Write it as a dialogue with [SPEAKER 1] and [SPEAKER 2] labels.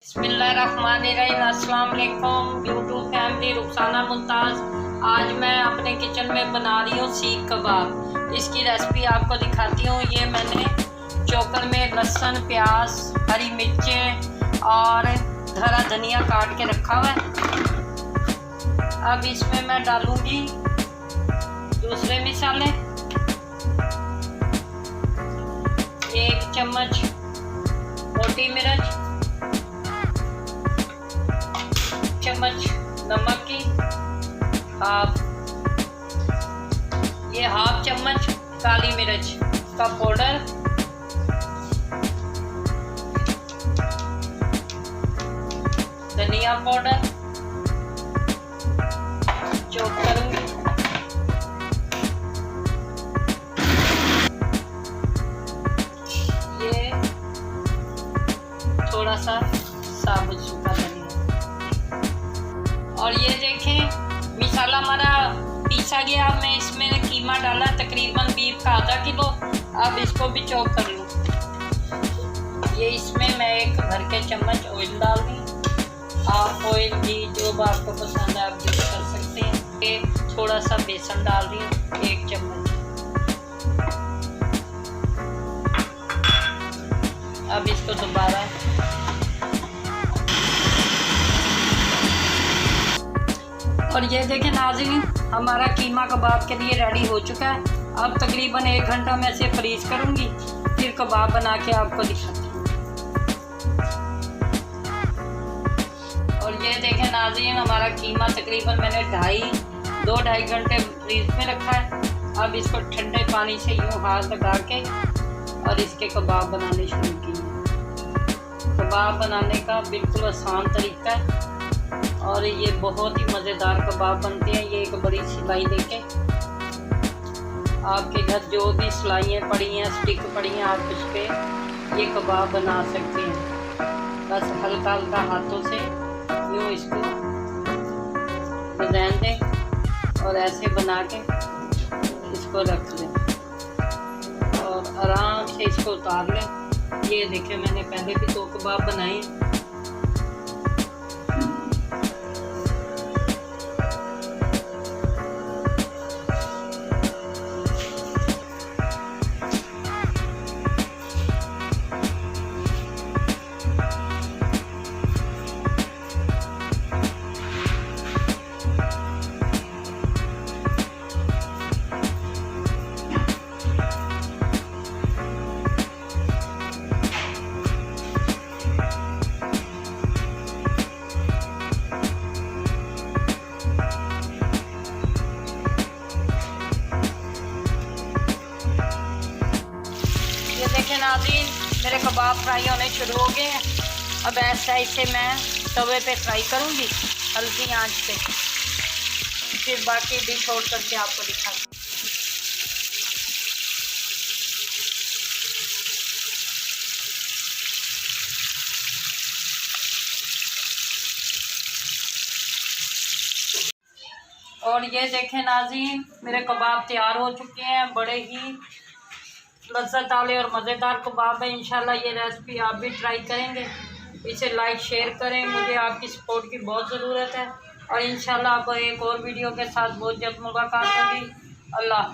[SPEAKER 1] बिस्मिल्लाहिर्रहमानिर्रहीम। अस्सलाम वालेकुम यूट्यूब फैमिली, रुखसाना मुमताज़। आज मैं अपने किचन में बना रही हूँ सीख कबाब। इसकी रेसिपी आपको दिखाती हूँ। ये मैंने चॉपर में लहसुन, प्याज, हरी मिर्चें और हरा धनिया काट के रखा हुआ है। अब इसमें मैं डालूँगी दूसरे मसाले। 1 चम्मच मोटी मिर्च, चम्मच नमक की हाफ चम्मच काली मिर्च का पाउडर, धनिया पाउडर चॉप करूंगी। ये थोड़ा सा साबुत सूखा धनिया। और ये देखें मसाला हमारा पीसा गया। मैं इसमें कीमा डाला तकरीबन बीफ का आधा किलो। अब इसको भी चॉप कर लूँ। ये इसमें मैं 1 भर के चम्मच ऑयल डाल दी। आप ऑयल घी जो आपको पसंद है आप यूज कर सकते हैं। ये थोड़ा सा बेसन डाल रही हूँ 1 चम्मच। अब इसको दोबारा और ये देखें नाज़रीन, हमारा कीमा कबाब के लिए रेडी हो चुका है। अब तकरीबन 1 घंटा मैं इसे फ्रीज करूँगी, फिर कबाब बना के आपको दिखाती हूँ। और ये देखें नाज़रीन, हमारा कीमा तकरीबन मैंने 2-2.5 घंटे फ्रीज में रखा है। अब इसको ठंडे पानी से यूँ हाथ लगा के और इसके कबाब बनाने शुरू किए। कबाब बनाने का बिल्कुल आसान तरीका है और ये बहुत ही मज़ेदार कबाब बनते हैं। ये एक बड़ी सिलाई लेके आपके घर जो भी सिलाइयाँ पड़ी हैं, स्टिक पड़ी हैं, आप उस पर ये कबाब बना सकते हैं। बस हल्का हल्का हाथों से यूँ इसको डिज़ाइन दें और ऐसे बना के इसको रख दें और आराम से इसको उतार लें। ये देखें मैंने पहले भी 2 कबाब बनाए हैं। देखें नाज़रीन, मेरे कबाब फ्राई होने शुरू हो गए हैं। अब ऐसा इसे मैं तवे पे फ्राई करूंगी हल्की आंच पे, फिर बाकी डिश आउट करके आपको दिखाऊंगी। और ये देखें नाज़रीन, मेरे कबाब तैयार हो चुके हैं। बड़े ही लज़्ज़त वाले और मज़ेदार कबाब है। इंशाल्लाह ये रेसिपी आप भी ट्राई करेंगे। इसे लाइक शेयर करें, मुझे आपकी सपोर्ट की बहुत ज़रूरत है। और इंशाल्लाह आपको एक और वीडियो के साथ बहुत जल्द मुलाकात होगी। अल्लाह।